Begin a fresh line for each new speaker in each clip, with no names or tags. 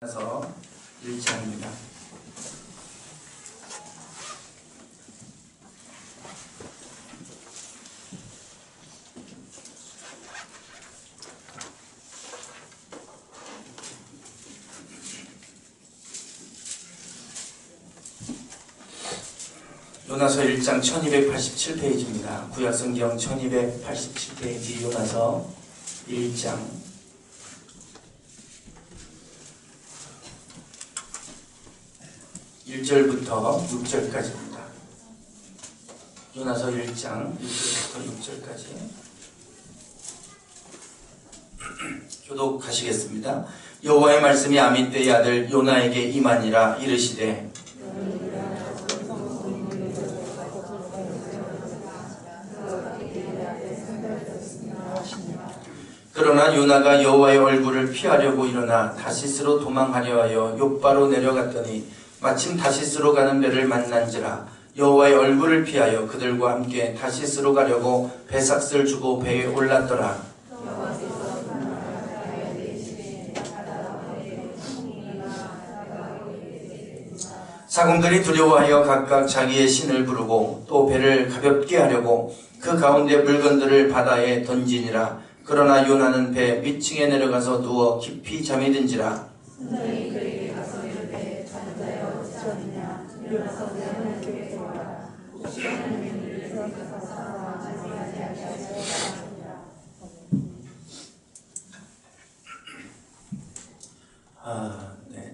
요나서 1장입니다. 요나서 1장 1287페이지입니다. 구약성경 1287페이지 요나서 1장 1절부터 6절까지입니다. 요나서 1장 1절부터 6절까지 교독하시겠습니다. 여호와의 말씀이 아미떼의 아들 요나에게 임하니라. 이르시되 그러나 요나가 여호와의 얼굴을 피하려고 일어나 다시스로 도망하려 하여 욥바로 내려갔더니 마침 다시스로 가는 배를 만난지라. 여호와의 얼굴을 피하여 그들과 함께 다시스로 가려고 배삭스를 주고 배에 올랐더라. 사공들이 두려워하여 각각 자기의 신을 부르고 또 배를 가볍게 하려고 그 가운데 물건들을 바다에 던지니라. 그러나 요나는 배 밑층에 내려가서 누워 깊이 잠이 든지라.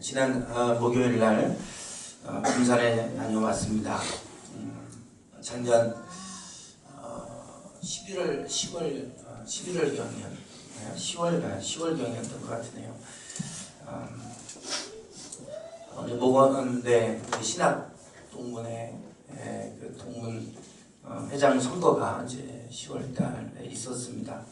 지난 목요일 날 군산에 다녀왔습니다. 작년 10월경이었던 것 같으네요. 목원대 신학 동문회 그 동문 회장 선거가 이제 10월 달에 있었습니다.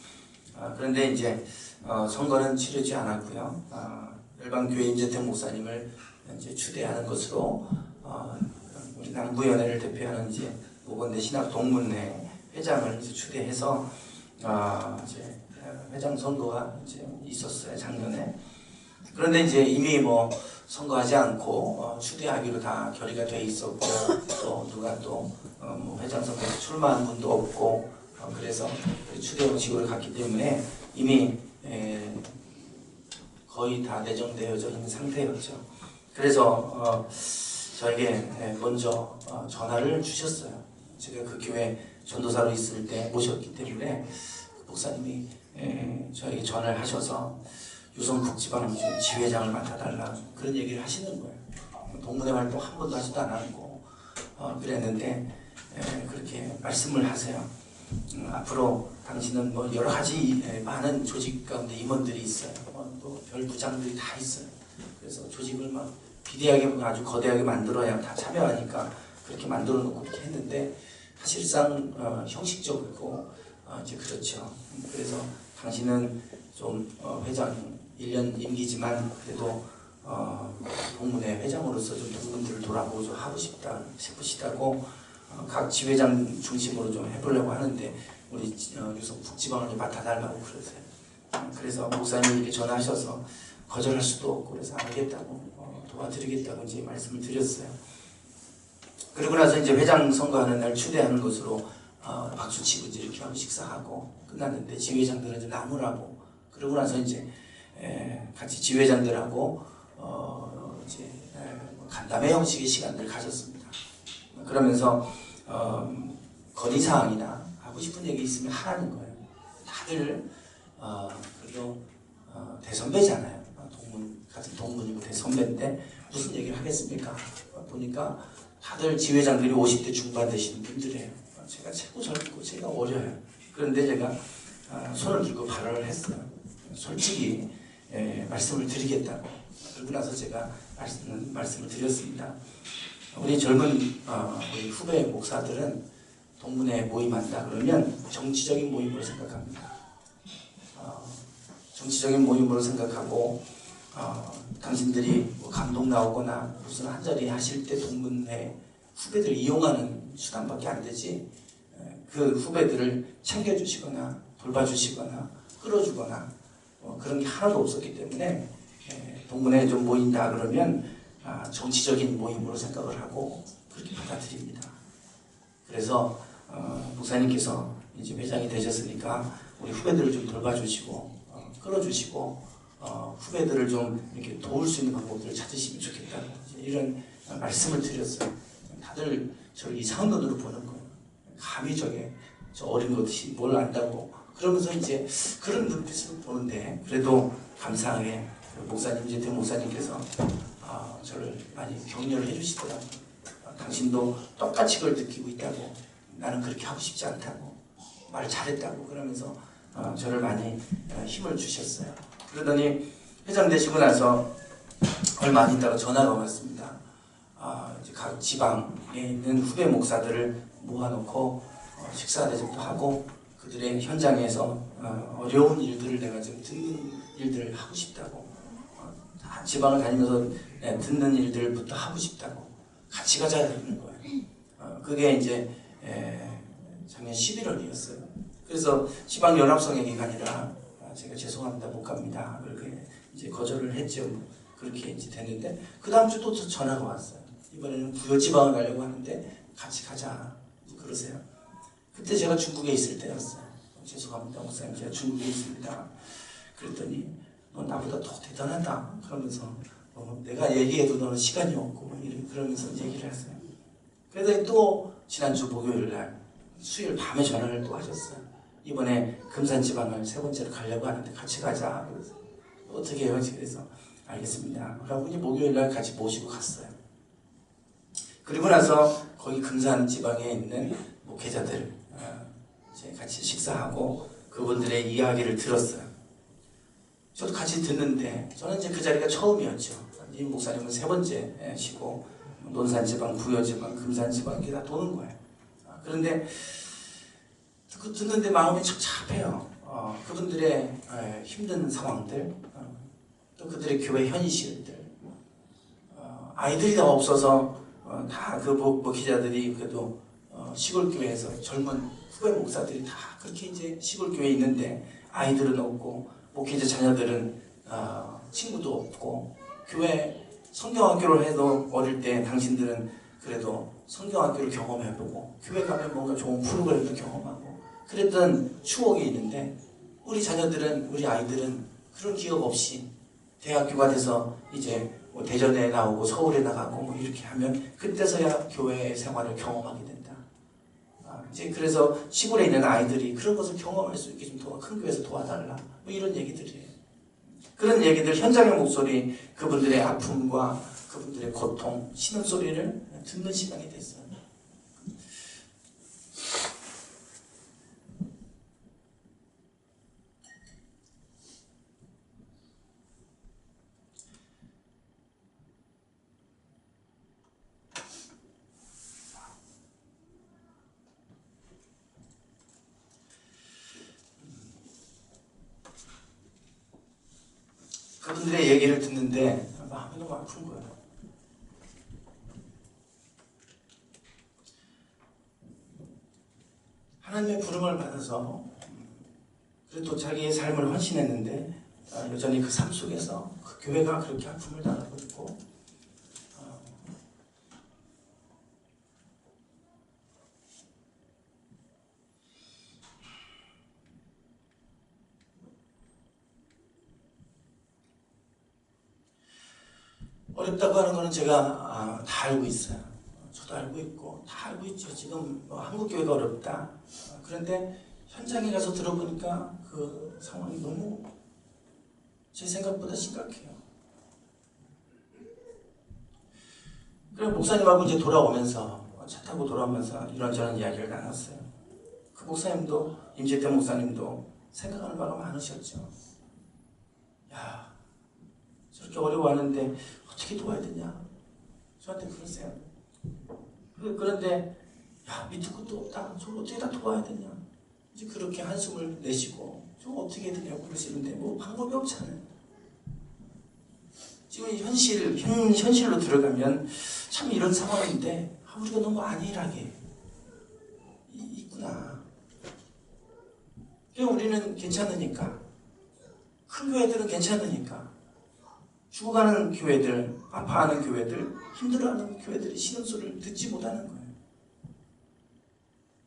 그런데 이제 선거는 치르지 않았고요. 열방교회 임재택 목사님을 이제 추대하는 것으로 우리 남부연회를 대표하는 이제 목원대 신학 동문회 회장을 이제 추대해서 이제 회장 선거가 이제 있었어요, 작년에. 그런데 이제 이미 뭐 선거하지 않고 추대하기로 다 결의가 돼 있었고, 또 누가 또 뭐 회장 선거에 출마한 분도 없고, 그래서 추대 형식으로 갔기 때문에 이미 거의 다 내정되어져 있는 상태였죠. 그래서 저에게 먼저 전화를 주셨어요. 제가 그 교회 전도사로 있을 때 모셨기 때문에 목사님이 저에게 전화를 하셔서 유성북지방 지회장을 맡아달라 그런 얘기를 하시는 거예요. 동문회 활동 한 번도 하지도 않았고 그랬는데 그렇게 말씀을 하세요. 앞으로 당신은 뭐 여러 가지 많은 조직 가운데 임원들이 있어요. 또 별 부장들이 다 있어요. 그래서 조직을 막 비대하게 아주 거대하게 만들어야 다 참여하니까 그렇게 만들어 놓고 이렇게 했는데 사실상 형식적이고 이제 그렇죠. 그래서 당신은 좀 회장 1년 임기지만 그래도 동문회 회장으로서 좀 동문들을 돌아보고 좀 하고 싶으시다고 각 지회장 중심으로 좀 해보려고 하는데 우리 유성 북지방을 맡아달라고 그러세요. 그래서 목사님이 이렇게 전화하셔서 거절할 수도 없고 그래서 알겠다고 도와드리겠다고 이제 말씀을 드렸어요. 그리고 나서 이제 회장 선거하는 날 추대하는 것으로 박수 치고 이제 이렇게 하고 식사하고 끝났는데 지회장들은 이제 나무라고. 그러고 나서 이제 같이 지회장들하고 이제 간담회 형식의 시간을 가졌습니다. 그러면서 건의사항이나 하고 싶은 얘기 있으면 하라는 거예요. 다들 그래도 대선배잖아요. 같은 동문이고 대선배인데 무슨 얘기를 하겠습니까? 보니까 다들 지회장들이 50대 중반 되시는 분들이에요. 제가 최고 젊고 제가 어려요. 그런데 제가 손을 들고 발언을 했어요. 솔직히 말씀을 드리겠다고. 그러고 나서 제가 말씀을 드렸습니다. 우리 젊은 우리 후배 목사들은 동문회에 모임한다 그러면 정치적인 모임으로 생각합니다. 정치적인 모임으로 생각하고 당신들이 뭐 감동 나오거나 무슨 한자리 하실 때 동문회 후배들 이용하는 수단밖에 안 되지 그 후배들을 챙겨주시거나 돌봐주시거나 끌어주거나 그런 게 하나도 없었기 때문에 동문회 좀 모인다 그러면 정치적인 모임으로 생각을 하고 그렇게 받아들입니다. 그래서 목사님께서 이제 회장이 되셨으니까 우리 후배들을 좀 돌봐주시고 끌어주시고 후배들을 좀 이렇게 도울 수 있는 방법들을 찾으시면 좋겠다고 이런 말씀을 드렸어요. 다들 저를 이상한 눈으로 보는 거예요. 감히 저 어린 것이 뭘 안다고 그러면서 이제 그런 눈빛으로 보는데 그래도 감사하게 목사님 이제 대 목사님께서 저를 많이 격려를 해주시더라고요. 당신도 똑같이 그걸 느끼고 있다고 나는 그렇게 하고 싶지 않다고 말 잘했다고 그러면서 저를 많이 힘을 주셨어요. 그러더니 회장 되시고 나서 얼마 안 있다가 전화가 왔습니다. 이제 각 지방에 있는 후배 목사들을 모아놓고 식사 대접도 하고 그들의 현장에서 어려운 일들을 내가 좀 듣는 일들을 하고 싶다고 다 지방을 다니면서 듣는 일들부터 하고 싶다고 같이 가자 이러는 거예요. 그게 이제 작년 11월이었어요. 그래서 지방 연합성회 기간이라 제가 죄송합니다 못 갑니다 그렇게 이제 거절을 했죠. 그렇게 이제 됐는데 그 다음 주 또 전화가 왔어요. 이번에는 부여지방을 가려고 하는데 같이 가자 그러세요. 그때 제가 중국에 있을 때였어요. 죄송합니다 목사님 제가 중국에 있습니다. 그랬더니 너 나보다 더 대단하다 그러면서 내가 얘기해도 너는 시간이 없고 그러면서 얘기를 했어요. 그래서 또 지난주 목요일날 수요일 밤에 전화를 또 하셨어요. 이번에 금산지방을 세 번째로 가려고 하는데 같이 가자. 그래서 어떻게 해요? 그래서 알겠습니다. 그러고 이제 목요일날 같이 모시고 갔어요. 그리고 나서 거기 금산지방에 있는 목회자들 이제 같이 식사하고 그분들의 이야기를 들었어요. 저도 같이 듣는데 저는 이제 그 자리가 처음이었죠. 이 목사님은 세 번째시고 논산지방, 부여지방, 금산지방 이렇게 다 도는 거예요. 그런데 듣는데 마음이 착잡해요. 그분들의 힘든 상황들, 또 그들의 교회 현실들, 아이들이 다 없어서 다 그 목회자들이 그래도 시골 교회에서 젊은 후배 목사들이 다 그렇게 이제 시골 교회에 있는데 아이들은 없고 목회자 자녀들은 친구도 없고 교회 성경학교를 해도 어릴 때 당신들은 그래도 성경학교를 경험해보고 교회 가면 뭔가 좋은 프로그램도 경험하고 그랬던 추억이 있는데 우리 자녀들은 우리 아이들은 그런 기억 없이 대학교가 돼서 이제 뭐 대전에 나오고 서울에 나가고 뭐 이렇게 하면 그때서야 교회 생활을 경험하게 된다. 이제 그래서 시골에 있는 아이들이 그런 것을 경험할 수 있게 좀 더 큰 교회에서 도와달라 뭐 이런 얘기들이에요. 그런 얘기들 현장의 목소리 그분들의 아픔과 그분들의 고통 신음소리를 듣는 시간이 됐어요. 그분들의 얘기를 듣는데 마음이 너무 아픈 거예요. 하나님의 부름을 받아서 그래도 자기의 삶을 헌신했는데 여전히 그 삶 속에서 그 교회가 그렇게 아픔을 당하고 있고 어렵다고 하는 거는 제가 다 알고 있어요. 저도 알고 있고 다 알고 있죠. 지금 한국교회가 어렵다. 그런데 현장에 가서 들어보니까 그 상황이 너무 제 생각보다 심각해요. 그래서 목사님하고 이제 돌아오면서 차 타고 돌아오면서 이런저런 이야기를 나눴어요. 그 목사님도 임재태 목사님도 생각하는 바가 많으셨죠. 야, 저렇게 어려워하는데 어떻게 도와야 되냐? 저한테 그러세요. 그런데 야, 밑에 것도 없다. 저걸 어떻게 다 도와야 되냐? 이제 그렇게 한숨을 내쉬고 저거 어떻게 해야 되냐고 그러시는데 뭐 방법이 없잖아요. 지금 현실로 들어가면 참 이런 상황인데 우리가 너무 안일하게 있구나. 우리는 괜찮으니까 큰 교회들은 괜찮으니까 죽어가는 교회들, 아파하는 교회들, 힘들어하는 교회들이 신음소리를 듣지 못하는 거예요.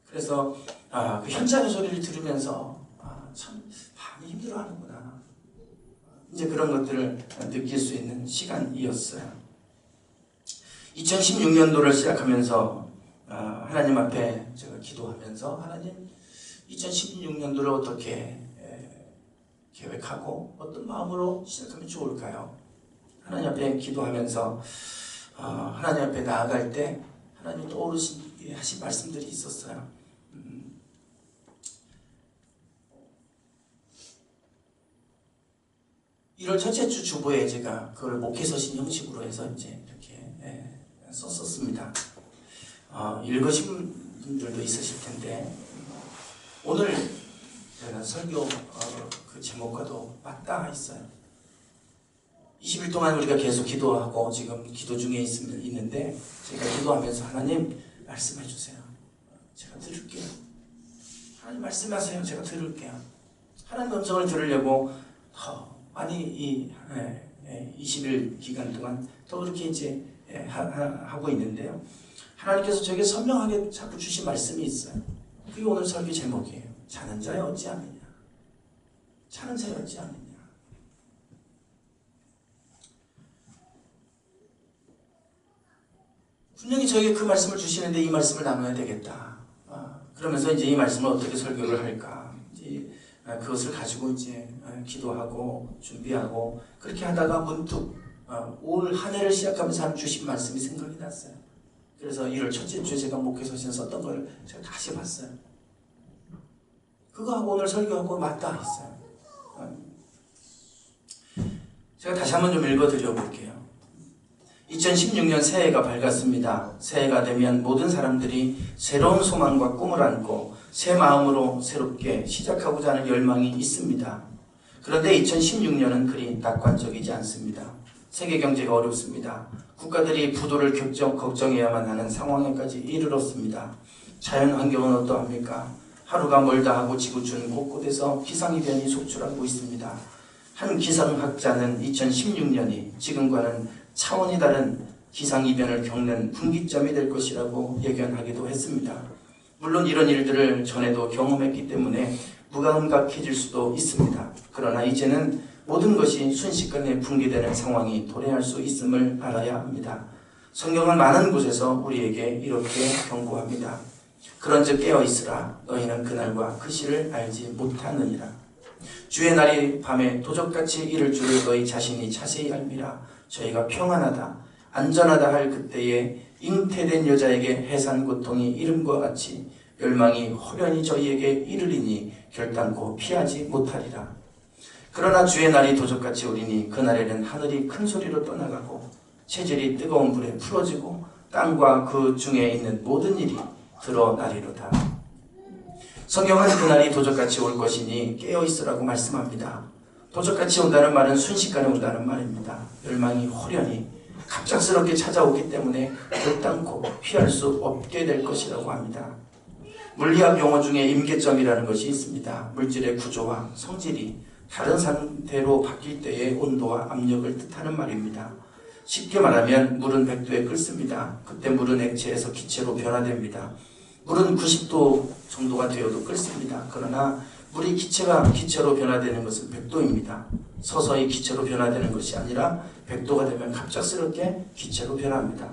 그래서 그 현장의 소리를 들으면서 참 많이 힘들어하는구나. 이제 그런 것들을 느낄 수 있는 시간이었어요. 2016년도를 시작하면서 하나님 앞에 제가 기도하면서 하나님 2016년도를 어떻게 계획하고 어떤 마음으로 시작하면 좋을까요? 하나님 앞에 기도하면서 하나님 앞에 나아갈 때 하나님 떠오르신 하신 말씀들이 있었어요. 1월 첫째 주 주보에 제가 그걸 목회서신 형식으로 해서 이제 이렇게 썼었습니다. 읽으신 분들도 있으실 텐데 오늘 제가 설교 그 제목과도 맞닿아 있어요. 20일 동안 우리가 계속 기도하고 지금 기도 중에 있는데 제가 기도하면서 하나님 말씀해 주세요. 제가 들을게요. 하나님 말씀하세요. 제가 들을게요. 하나님 음성을 들으려고 많이 이 20일 기간 동안 또 그렇게 이제 하고 있는데요. 하나님께서 저에게 선명하게 자꾸 주신 말씀이 있어요. 그게 오늘 설교 제목이에요. 자는 자여 어찌하느냐. 자는 자여 어찌하느냐. 분명히 저에게 그 말씀을 주시는데 이 말씀을 나눠야 되겠다. 그러면서 이제 이 말씀을 어떻게 설교를 할까. 이제 그것을 가지고 이제 기도하고 준비하고 그렇게 하다가 문득 올 한 해를 시작하면서 주신 말씀이 생각이 났어요. 그래서 1월 첫째 주에 제가 목회서신 썼던 걸 제가 다시 봤어요. 그거하고 오늘 설교하고 맞닿아 있어요. 제가 다시 한번 좀 읽어드려 볼게요. 2016년 새해가 밝았습니다. 새해가 되면 모든 사람들이 새로운 소망과 꿈을 안고 새 마음으로 새롭게 시작하고자 하는 열망이 있습니다. 그런데 2016년은 그리 낙관적이지 않습니다. 세계 경제가 어렵습니다. 국가들이 부도를 걱정해야만 하는 상황에까지 이르렀습니다. 자연 환경은 어떠합니까? 하루가 멀다 하고 지구촌 곳곳에서 기상이변이 속출하고 있습니다. 한 기상학자는 2016년이 지금과는 차원이 다른 기상이변을 겪는 분기점이 될 것이라고 예견하기도 했습니다. 물론 이런 일들을 전에도 경험했기 때문에 무감각해질 수도 있습니다. 그러나 이제는 모든 것이 순식간에 붕괴되는 상황이 도래할 수 있음을 알아야 합니다. 성경은 많은 곳에서 우리에게 이렇게 경고합니다. 그런즉 깨어있으라. 너희는 그날과 그 시를 알지 못하느니라. 주의 날이 밤에 도적같이 이를 줄을 너희 자신이 자세히 알미라. 저희가 평안하다 안전하다 할 그때에 잉태된 여자에게 해산 고통이 이름과 같이 멸망이 호련히 저희에게 이르리니 결단코 피하지 못하리라. 그러나 주의 날이 도적같이 오리니 그날에는 하늘이 큰 소리로 떠나가고 체질이 뜨거운 불에 풀어지고 땅과 그 중에 있는 모든 일이 드러나리로다. 성경은 그날이 도적같이 올 것이니 깨어있으라고 말씀합니다. 도적같이 온다는 말은 순식간에 온다는 말입니다. 멸망이 호련히 갑작스럽게 찾아오기 때문에 결단코 피할 수 없게 될 것이라고 합니다. 물리학 용어 중에 임계점이라는 것이 있습니다. 물질의 구조와 성질이 다른 상태로 바뀔 때의 온도와 압력을 뜻하는 말입니다. 쉽게 말하면 물은 100도에 끓습니다. 그때 물은 액체에서 기체로 변화됩니다. 물은 90도 정도가 되어도 끓습니다. 그러나 물이 기체로 변화되는 것은 100도입니다. 서서히 기체로 변화되는 것이 아니라 100도가 되면 갑작스럽게 기체로 변합니다.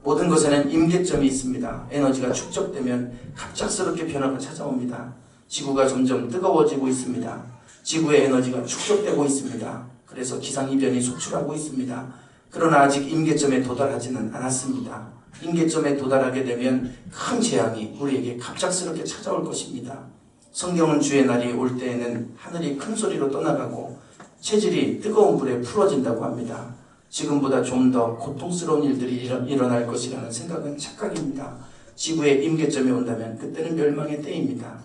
모든 것에는 임계점이 있습니다. 에너지가 축적되면 갑작스럽게 변화가 찾아옵니다. 지구가 점점 뜨거워지고 있습니다. 지구의 에너지가 축적되고 있습니다. 그래서 기상이변이 속출하고 있습니다. 그러나 아직 임계점에 도달하지는 않았습니다. 임계점에 도달하게 되면 큰 재앙이 우리에게 갑작스럽게 찾아올 것입니다. 성경은 주의 날이 올 때에는 하늘이 큰 소리로 떠나가고 체질이 뜨거운 불에 풀어진다고 합니다. 지금보다 좀 더 고통스러운 일들이 일어날 것이라는 생각은 착각입니다. 지구의 임계점이 온다면 그때는 멸망의 때입니다.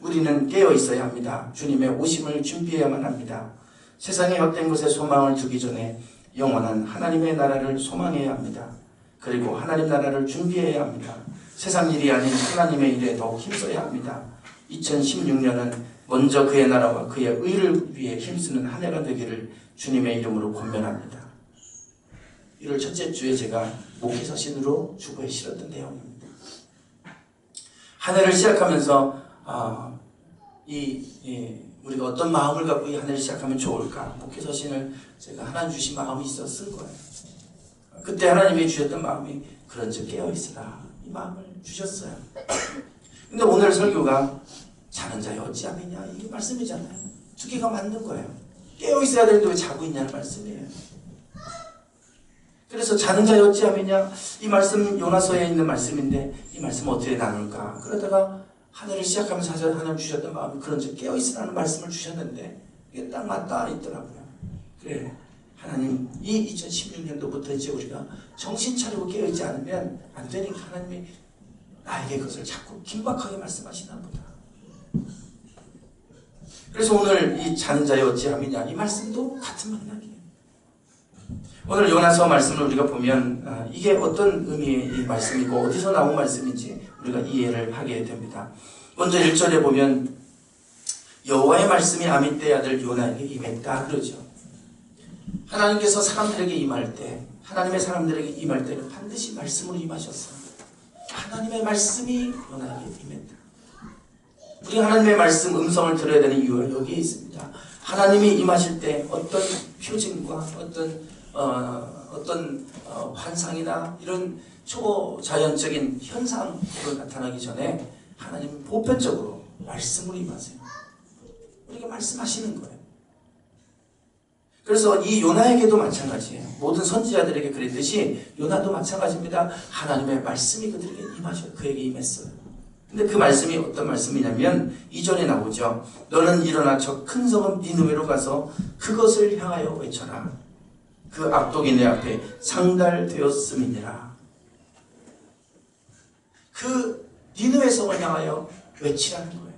우리는 깨어 있어야 합니다. 주님의 오심을 준비해야만 합니다. 세상의 헛된 것에 소망을 두기 전에 영원한 하나님의 나라를 소망해야 합니다. 그리고 하나님 나라를 준비해야 합니다. 세상 일이 아닌 하나님의 일에 더욱 힘써야 합니다. 2016년은 먼저 그의 나라와 그의 의를 위해 힘쓰는 한 해가 되기를 주님의 이름으로 권면합니다. 1월 첫째 주에 제가 목회 서신으로 주보에 실었던 내용입니다. 한 해를 시작하면서 우리가 어떤 마음을 갖고 이 한 해를 시작하면 좋을까? 목회 서신을 제가 하나님 주신 마음이 있어 쓴 거예요. 그때 하나님이 주셨던 마음이 그런즉 깨어있으라, 이 마음을 주셨어요. 근데 오늘 설교가 자는 자여 어찌하느냐, 이게 말씀이잖아요. 두 개가 맞는 거예요. 깨어있어야 되는데 왜 자고 있냐는 말씀이에요. 그래서 자는 자여 어찌하느냐, 이 말씀 요나서에 있는 말씀인데 이 말씀 어떻게 나눌까? 그러다가 한 해를 시작하면서 하나님 주셨던 마음이 그런즉 깨어있으라는 말씀을 주셨는데 이게 딱 맞다 있더라고요. 그래, 하나님 이 2016년도부터 이제 우리가 정신 차리고 깨어있지 않으면 안 되니까 하나님이 나에게 그것을 자꾸 긴박하게 말씀하시나 보다. 그래서 오늘 이 자는 자여 어찌하느냐, 이 말씀도 같은 맥락이에요. 오늘 요나서 말씀을 우리가 보면 이게 어떤 의미의 이 말씀이고 어디서 나온 말씀인지 우리가 이해를 하게 됩니다. 먼저 1절에 보면 여호와의 말씀이 아미떼의 아들 요나에게 임했다 그러죠. 하나님께서 사람들에게 임할 때, 하나님의 사람들에게 임할 때는 반드시 말씀으로 임하셨어요. 하나님의 말씀이 요나에게 임했다. 우리가 하나님의 말씀 음성을 들어야 되는 이유가 여기에 있습니다. 하나님이 임하실 때 어떤 표징과 어떤 환상이나 이런 초자연적인 현상으로 나타나기 전에 하나님은 보편적으로 말씀으로 임하세요. 우리에게 말씀하시는 거예요. 그래서 이 요나에게도 마찬가지예요. 모든 선지자들에게 그랬듯이 요나도 마찬가지입니다. 하나님의 말씀이 그들에게 임하셔, 그에게 임했어요. 근데 그 말씀이 어떤 말씀이냐면 2절에 나오죠. 너는 일어나 저 큰 성읍 니느웨로 가서 그것을 향하여 외쳐라. 그 악독이 내 앞에 상달되었음이니라. 그 니느웨 성을 향하여 외치라는 거예요.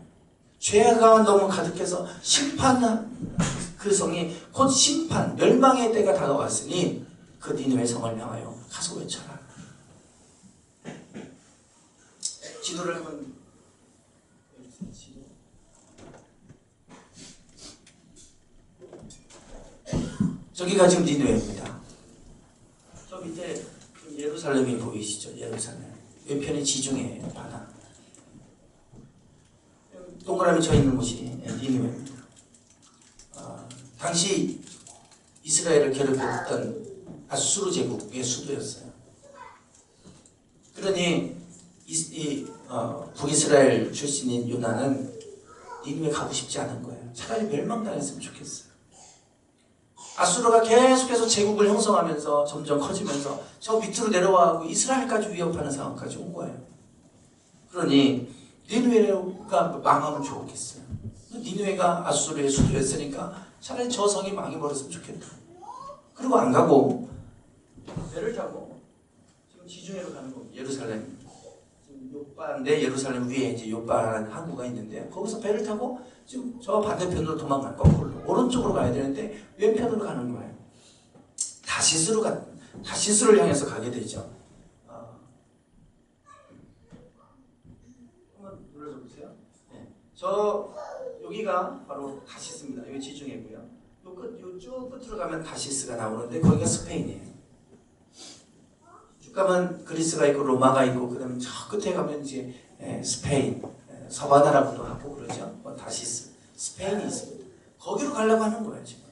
죄가 너무 가득해서 심판한 그 성이 곧 심판, 멸망의 때가 다가왔으니 그 니느웨 성을 향하여 가서 외쳐라. 지도를 한번 저기가 지금 니느웨입니다. 저 밑에 예루살렘이 보이시죠? 예루살렘. 왼편이 지중해예요. 바다. 동그라미 쳐 있는 곳이 니느웨입니다. 당시 이스라엘을 괴롭혔던 아수르 제국의 수도였어요. 그러니 북이스라엘 출신인 요나는 니느웨 가고 싶지 않은 거예요. 차라리 멸망당했으면 좋겠어요. 아수르가 계속해서 제국을 형성하면서 점점 커지면서 저 밑으로 내려와고 이스라엘까지 위협하는 상황까지 온 거예요. 그러니 니느웨가 망하면 좋겠어요. 니느웨가 아수르의 수도였으니까 차라리 저 성이 망해버렸으면 좋겠다. 그리고 안 가고 배를 타고 지금 지중해로 가는 겁니다. 예루살렘. 지금 요빠인데 예루살렘 위에 이제 요빠라는 항구가 있는데 거기서 배를 타고 지금 저 반대편으로 도망갈 거꾸로 오른쪽으로 가야 되는데 왼편으로 가는 거예요. 다시스를 향해서 가게 되죠. 한번 눌러줘 보세요. 네. 여기가 바로 다시스입니다. 여기 지중해고요. 요 쭉 끝으로 가면 다시스가 나오는데 거기가 스페인이에요. 쭉 가면 그리스가 있고 로마가 있고 그다음에 저 끝에 가면 이제 스페인, 서바나라고도 하고 그러죠. 다시스, 스페인이 있습니다. 거기로 가려고 하는 거예요 지금.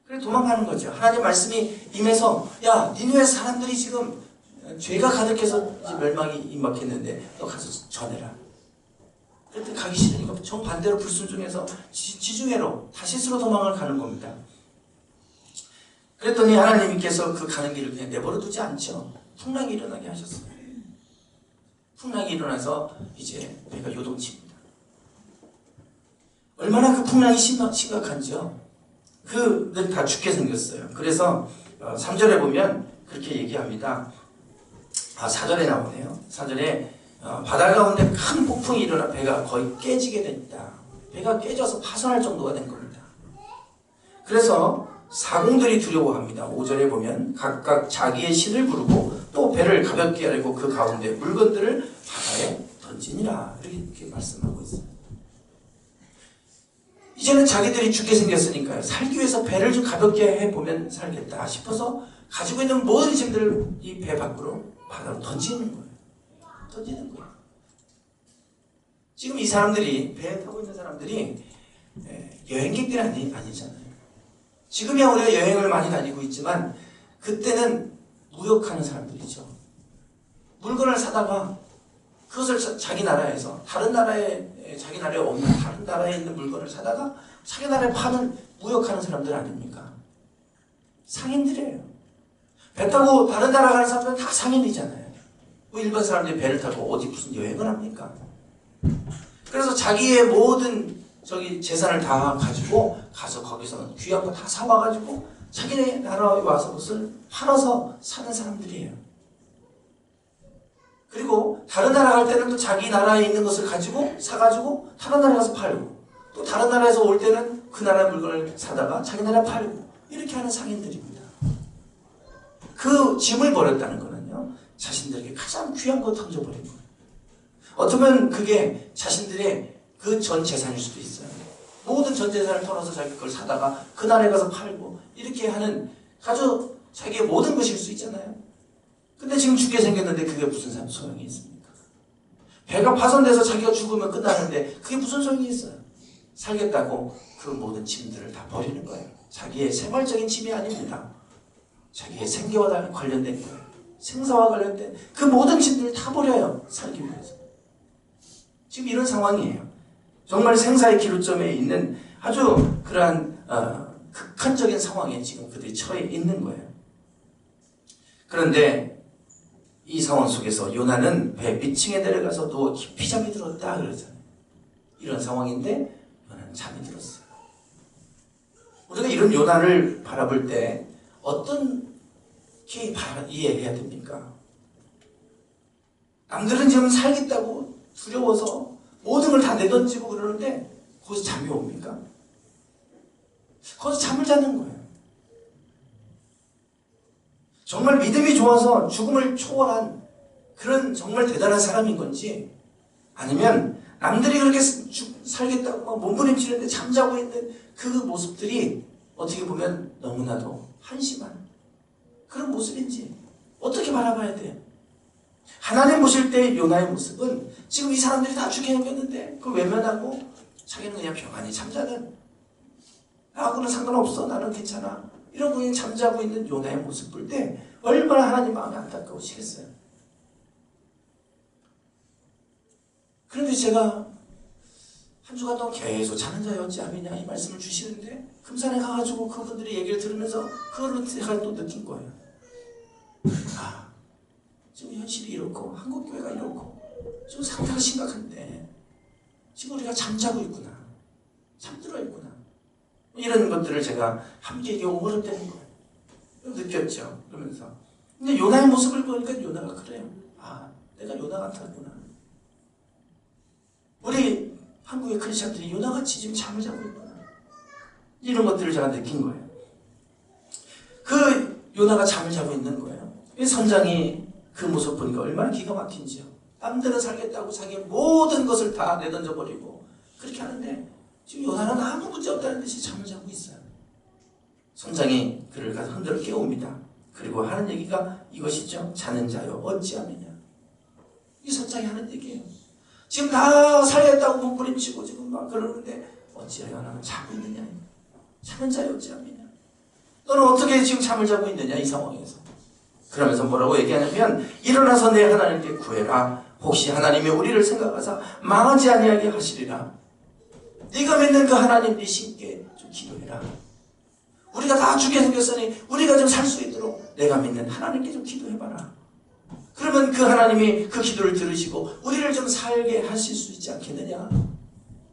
그래 도망가는 거죠. 하나님 말씀이 임해서 야 니느웨 사람들이 지금 죄가 가득해서 이제 멸망이 임박했는데 너 가서 전해라. 그때 가기 싫으니까 정반대로 불순종해서 지중해로 다시스로 도망을 가는 겁니다. 그랬더니 하나님께서 그 가는 길을 그냥 내버려 두지 않죠. 풍랑이 일어나게 하셨어요. 풍랑이 일어나서 이제 배가 요동칩니다. 얼마나 그 풍랑이 심각한지요. 그는 다 죽게 생겼어요. 그래서 3절에 보면 그렇게 얘기합니다. 4절에 나오네요. 4절에 바다 가운데 큰 폭풍이 일어나 배가 거의 깨지게 됐다. 배가 깨져서 파손할 정도가 된 겁니다. 그래서 사공들이 두려워합니다. 5절에 보면 각각 자기의 신을 부르고 또 배를 가볍게 하려고 그 가운데 물건들을 바다에 던지니라. 이렇게 말씀하고 있어요. 이제는 자기들이 죽게 생겼으니까요. 살기 위해서 배를 좀 가볍게 해보면 살겠다 싶어서 가지고 있는 모든 짐들을 이 배 밖으로 바다로 던지는 거예요. 던지는 거예요. 지금 이 사람들이, 배에 타고 있는 사람들이 여행객들이 아니잖아요. 지금이야 우리가 여행을 많이 다니고 있지만 그때는 무역하는 사람들이죠. 물건을 사다가 그것을 자기 나라에서 다른 나라에, 자기 나라에 없는 다른 나라에 있는 물건을 사다가 자기 나라에 파는 무역하는 사람들 아닙니까? 상인들이에요. 배 타고 다른 나라 가는 사람들은 다 상인이잖아요. 뭐 일반 사람들이 배를 타고 어디 무슨 여행을 합니까? 그래서 자기의 모든 재산을 다 가지고 가서 거기서 귀한 거 다 사와가지고 자기네 나라에 와서 그것을 팔아서 사는 사람들이에요. 그리고 다른 나라 갈 때는 또 자기 나라에 있는 것을 가지고 사가지고 다른 나라에 가서 팔고 또 다른 나라에서 올 때는 그 나라 물건을 사다가 자기 나라에 팔고 이렇게 하는 상인들입니다. 그 짐을 버렸다는 거는요, 자신들에게 가장 귀한 거 던져버린 거예요. 어쩌면 그게 자신들의 그 전 재산일 수도 있어요. 모든 전 재산을 털어서 자기 걸 사다가 그 나라에 가서 팔고 이렇게 하는 아주 자기의 모든 것일 수 있잖아요. 근데 지금 죽게 생겼는데 그게 무슨 소용이 있습니까? 배가 파손돼서 자기가 죽으면 끝나는데 그게 무슨 소용이 있어요? 살겠다고 그 모든 짐들을 다 버리는 거예요. 자기의 생활적인 짐이 아닙니다. 자기의 생계와 관련된 거예요. 생사와 관련된 그 모든 짐들을 다 버려요. 살기 위해서. 지금 이런 상황이에요. 정말 생사의 기로점에 있는 아주 그러한 극한적인 상황에 지금 그들이 처해 있는 거예요. 그런데 이 상황 속에서 요나는 배 밑층에 내려가서 누워 깊이 잠이 들었다 그러잖아요. 이런 상황인데 요나는 잠이 들었어요. 우리가 이런 요나를 바라볼 때 어떻게 이해해야 됩니까? 남들은 지금 살겠다고 두려워서 모든 걸 다 내던지고 그러는데 거기서 잠이 옵니까? 거기서 잠을 자는 거예요. 정말 믿음이 좋아서 죽음을 초월한 그런 정말 대단한 사람인 건지, 아니면 남들이 그렇게 살겠다고 막 몸부림치는데 잠자고 있는 그 모습들이 어떻게 보면 너무나도 한심한 그런 모습인지 어떻게 바라봐야 돼요? 하나님 보실 때 요나의 모습은 지금 이 사람들이 다 죽게 생겼는데 그걸 외면하고 자기는 그냥 평안히 잠자는, 나하고는 상관없어, 나는 괜찮아, 이러고 그냥 잠자고 있는 요나의 모습 볼 때 얼마나 하나님 마음이 안타까우시겠어요. 그런데 제가 한 주간 동안 계속 자는 자였지 않느냐 이 말씀을 주시는데 금산에 가가지고 그분들의 얘기를 들으면서 그거를 제가 또 느낀 거예요. 아, 지금 현실이 이렇고 한국교회가 이렇고 지금 상태가 심각한데 지금 우리가 잠자고 있구나, 잠들어 있구나, 이런 것들을 제가 함께 얘기하고 어렵다는 거예요. 느꼈죠. 그러면서 근데 요나의 모습을 보니까 요나가 그래요. 아, 내가 요나 같았구나. 우리 한국의 크리스천들이 요나같이 지금 잠을 자고 있구나, 이런 것들을 제가 느낀 거예요. 그 요나가 잠을 자고 있는 거예요. 이 선장이 그 모습 보니까 얼마나 기가 막힌지요. 남들은 살겠다고 자기의 모든 것을 다 내던져버리고 그렇게 하는데 지금 요나는 아무 문제 없다는 듯이 잠을 자고 있어요. 선장이 그를 가서 흔들어 깨웁니다. 그리고 하는 얘기가 이것이죠. 자는 자여 어찌하느냐. 이 선장이 하는 얘기예요. 지금 다 살겠다고 몸부림치고 지금 막 그러는데 어찌하여 너는 자고 있느냐. 자는 자여 어찌하느냐. 너는 어떻게 지금 잠을 자고 있느냐 이 상황에서. 그러면서 뭐라고 얘기하냐면 일어나서 내 하나님께 구해라. 혹시 하나님이 우리를 생각하사 망하지 아니하게 하시리라. 네가 믿는 그 하나님 네 신께 좀 기도해라. 우리가 다 죽게 생겼으니 우리가 좀 살 수 있도록 내가 믿는 하나님께 좀 기도해봐라. 그러면 그 하나님이 그 기도를 들으시고 우리를 좀 살게 하실 수 있지 않겠느냐.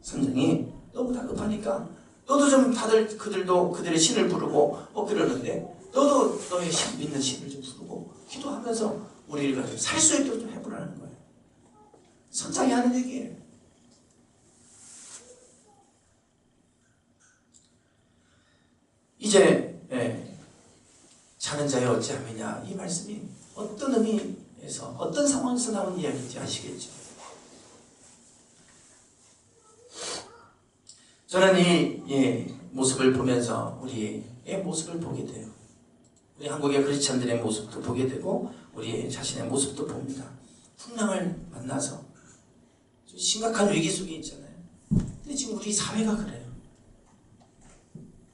선생이 너무 다급하니까 너도 좀 다들 그들도 그들의 신을 부르고 그러는데 너도 너의 믿는 신을 좀 부르고 기도하면서 우리가 좀 살 수 있도록 좀 해보라는 거예요. 선장이 하는 얘기예요. 이제 자는 자의 어찌함이냐 이 말씀이 어떤 의미에서 어떤 상황에서 나온 이야기인지 아시겠죠? 저는 이 모습을 보면서 우리의 모습을 보게 돼요. 우리 한국의 크리스천들의 모습도 보게 되고 우리 자신의 모습도 봅니다. 풍랑을 만나서 심각한 위기 속에 있잖아요. 근데 지금 우리 사회가 그래요.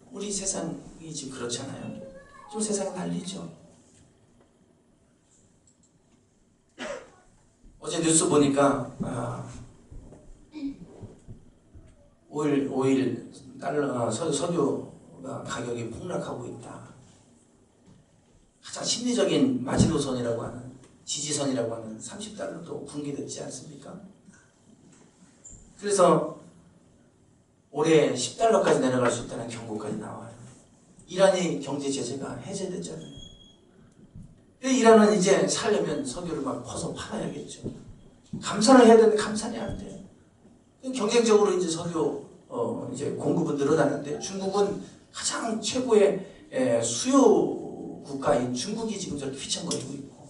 우리 세상이 지금 그렇잖아요. 지금 세상이 난리죠. 어제 뉴스 보니까 오일 달러 석유가 가격이 폭락하고 있다. 가장 심리적인 마지노선이라고 하는 지지선이라고 하는 30달러도 붕괴됐지 않습니까? 그래서 올해 10달러까지 내려갈 수 있다는 경고까지 나와요. 이란이 경제 제재가 해제됐잖아요. 이란은 이제 살려면 석유를 막 퍼서 팔아야겠죠. 감산을 해야 되는데 감산이 안 돼요. 경쟁적으로 이제 석유 이제 공급은 늘어나는데 중국은 가장 최고의 수요 국가인 중국이 지금 저렇게 휘청거리고 있고,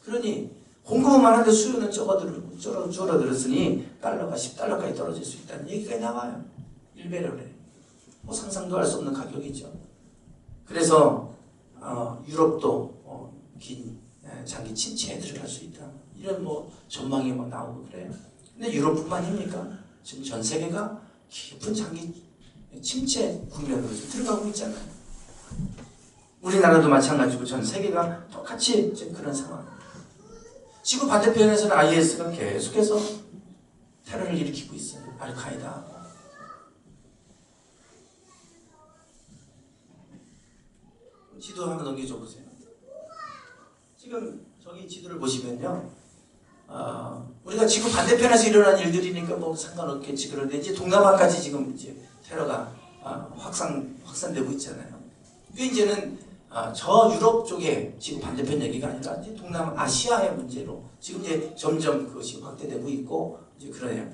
그러니 공급은 많은데 수요는 줄어들었으니 달러가 10달러까지 떨어질 수 있다는 얘기가 나와요. 1배럴에. 뭐 상상도 할 수 없는 가격이죠. 그래서 유럽도 긴 장기 침체에 들어갈 수 있다. 이런 뭐 전망이 뭐 나오고 그래요. 근데 유럽뿐만입니까? 지금 전 세계가 깊은 장기 침체 국면으로 들어가고 있잖아요. 우리나라도 마찬가지고 전 세계가 똑같이 지금 그런 상황. 지구 반대편에서는 IS가 계속해서 테러를 일으키고 있어요. 알카이다. 지도 한번 넘겨줘 보세요. 지금 저기 지도를 보시면요, 우리가 지구 반대편에서 일어난 일들이니까 뭐 상관없겠지. 그런데 이제 동남아까지 지금 이제 테러가 확산되고 있잖아요. 이게 이제는 저 유럽 쪽에 지구 반대편 얘기가 아니라 이제 동남아시아의 문제로 지금 이제 점점 그것이 확대되고 있고 이제 그러네요.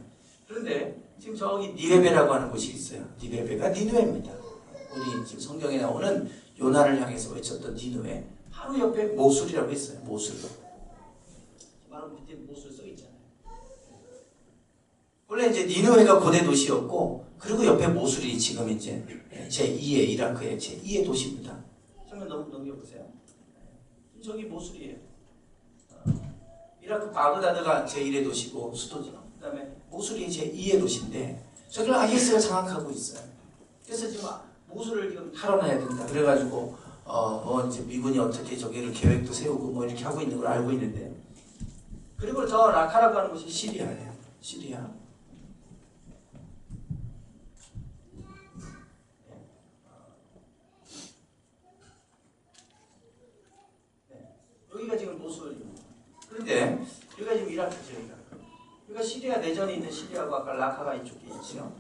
그런데 지금 저기 니네베라고 하는 곳이 있어요. 니네베가 니누에입니다. 우리 지금 성경에 나오는 요나를 향해서 외쳤던 니누에 바로 옆에 모술이라고 있어요. 모술. 바로 밑에 모술 써 있잖아요. 원래 이제 니누에가 고대 도시였고, 그리고 옆에 모술이 지금 이제 제2의 이라크의 제2의 도시입니다. 한번 넘겨보세요. 저기 모술이에요. 이라크 바그다드가 제1의 도시고 수도죠. 그 다음에 모술이 제2의 도시인데 저기를 IS가 장악하고 있어요. 그래서 지금 모술을 지금 탈환해야 된다. 그래가지고 이제 미군이 어떻게 저기를 계획도 세우고 뭐 이렇게 하고 있는 걸 알고 있는데, 그리고 저 라카라고 하는 곳이 시리아예요. 시리아. 여기가 지금 모술입니다. 그런데 여기가 지금 이라크죠. 여기가 시리아 내전이 있는 시리아고 아까 라카가 이쪽에 있죠.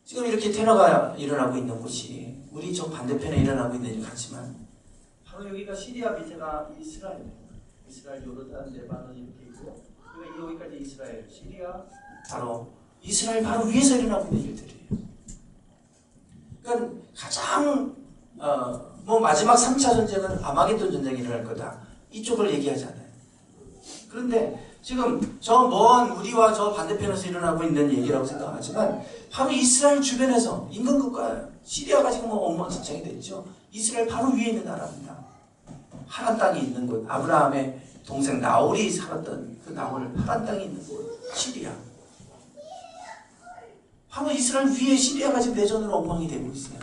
지금 이렇게 테러가 일어나고 있는 곳이 우리 저 반대편에 일어나고 있는 일 같지만 바로 여기가 시리아 밑에가 이스라엘이에요. 이스라엘, 요르단, 레바논 이렇게 있고 여기까지 이스라엘, 시리아, 바로 이스라엘 바로 위에서 일어나고 있는 일들이에요. 그러니까 가장 뭐 마지막 3차 전쟁은 아마겟돈 전쟁이 일어날 거다. 이쪽을 얘기하잖아요. 그런데 지금 저 먼 우리와 저 반대편에서 일어나고 있는 얘기라고 생각하지만 바로 이스라엘 주변에서 인근국가 시리아가 지금 뭐 엉망진창이 됐죠. 이스라엘 바로 위에 있는 나라입니다. 하란 땅이 있는 곳, 아브라함의 동생 나홀이 살았던 그 나홀 하란 땅이 있는 곳, 시리아. 바로 이스라엘 위에 시리아가 지금 내전으로 엉망이 되고 있어요.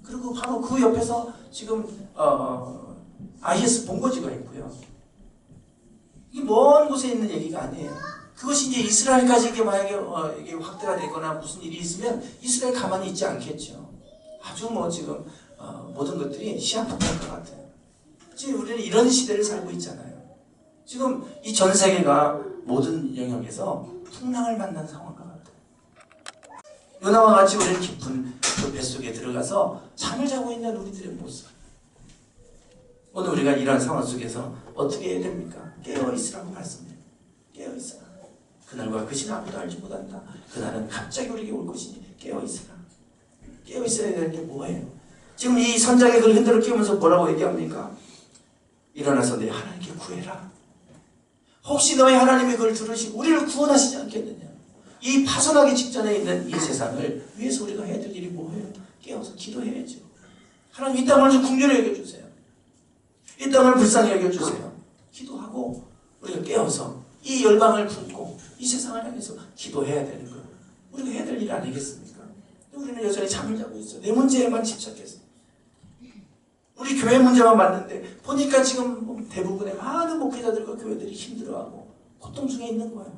그리고 바로 그 옆에서 지금 IS 본거지가 있고요. 이게 먼 곳에 있는 얘기가 아니에요. 그것이 이제 이스라엘까지 이게 만약에 이게 확대가 되거나 무슨 일이 있으면 이스라엘 가만히 있지 않겠죠. 아주 뭐 지금 모든 것들이 시한폭탄 것 같아요. 지금 우리는 이런 시대를 살고 있잖아요. 지금 이 전 세계가 모든 영역에서 풍랑을 만난 상황과 같아요. 요나와 같이 우리는 깊은 그 뱃속에 들어가서 잠을 자고 있는 우리들의 모습. 오늘 우리가 이런 상황 속에서 어떻게 해야 됩니까? 깨어있으라고 말씀해요. 깨어있으라. 그날과 그 시는 아무도 알지 못한다. 그날은 갑자기 우리에게 올 것이니 깨어있으라. 깨어있어야 되는 게 뭐예요? 지금 이 선장의 그를 흔들어 끼우면서 뭐라고 얘기합니까? 일어나서 내 하나님께 구해라. 혹시 너희 하나님이 그걸 들으시고 우리를 구원하시지 않겠느냐? 이 파손하기 직전에 있는 이 세상을 위해서 우리가 해야 될 일이 뭐예요? 깨어서 기도해야죠. 하나님 이 땅을 좀 긍휼히 여겨주세요. 이 땅을 불쌍히 여겨주세요. 기도하고 우리가 깨어서 이 열망을 품고 이 세상을 향해서 기도해야 되는 거예요. 우리가 해야 될 일 아니겠습니까? 우리는 여전히 잠을 자고 있어요. 내 문제에만 집착해서. 우리 교회 문제만 봤는데 보니까 지금 대부분의 많은 목회자들과 교회들이 힘들어하고 고통 중에 있는 거예요.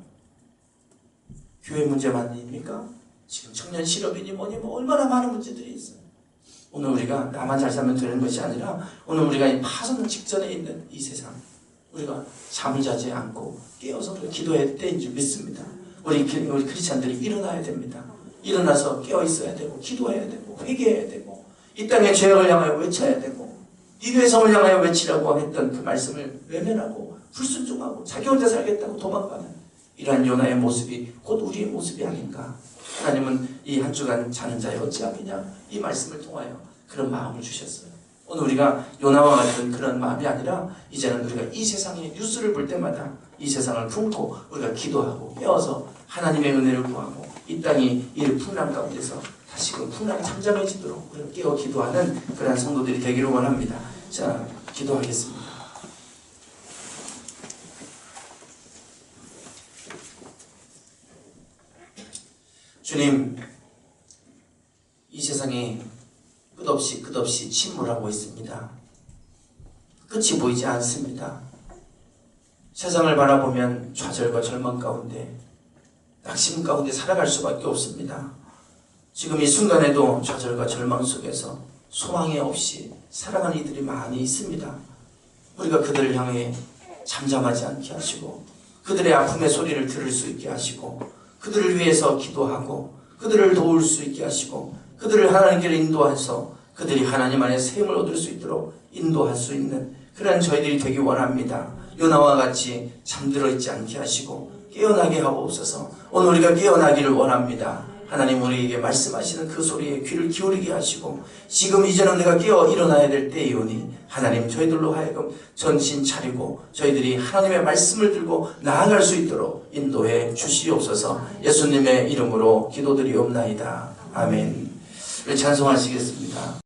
교회 문제만입니까? 지금 청년 실업이니 뭐니 뭐 얼마나 많은 문제들이 있어요. 오늘 우리가 나만 잘 살면 되는 것이 아니라 오늘 우리가 이 파손 직전에 있는 이 세상, 우리가 잠을 자지 않고 깨어서 기도해야 때인 줄 믿습니다. 우리 크리스찬들이 일어나야 됩니다. 일어나서 깨어 있어야 되고 기도해야 되고 회개해야 되고 이 땅의 죄악을 향하여 외쳐야 되고 니느웨 성을 향하여 외치라고 했던 그 말씀을 외면하고 불순종하고 자기 혼자 살겠다고 도망가는 이러한 요나의 모습이 곧 우리의 모습이 아닌가. 하나님은 이 한 주간 자는 자의 어찌하느냐 이 말씀을 통하여 그런 마음을 주셨어요. 오늘 우리가 요나와 같은 그런 마음이 아니라 이제는 우리가 이 세상의 뉴스를 볼 때마다 이 세상을 품고 우리가 기도하고 깨어서 하나님의 은혜를 구하고 이 땅이 이 풍랑 가운데서 다시금 풍랑이 잠잠해지도록 우리가 깨어 기도하는 그런 성도들이 되기를 원합니다. 자, 기도하겠습니다. 주님, 이 세상이 끝없이 침몰하고 있습니다. 끝이 보이지 않습니다. 세상을 바라보면 좌절과 절망 가운데 낙심 가운데 살아갈 수밖에 없습니다. 지금 이 순간에도 좌절과 절망 속에서 소망이 없이 살아가는 이들이 많이 있습니다. 우리가 그들을 향해 잠잠하지 않게 하시고 그들의 아픔의 소리를 들을 수 있게 하시고 그들을 위해서 기도하고 그들을 도울 수 있게 하시고 그들을 하나님께로 인도해서 그들이 하나님 안에 세움을 얻을 수 있도록 인도할 수 있는 그런 저희들이 되기 원합니다. 요나와 같이 잠들어 있지 않게 하시고 깨어나게 하옵소서. 오늘 우리가 깨어나기를 원합니다. 하나님 우리에게 말씀하시는 그 소리에 귀를 기울이게 하시고 지금 이제는 내가 깨어 일어나야 될 때이오니 하나님 저희들로 하여금 정신 차리고 저희들이 하나님의 말씀을 들고 나아갈 수 있도록 인도해 주시옵소서. 예수님의 이름으로 기도드리옵나이다. 아멘. 우리 찬송하시겠습니다.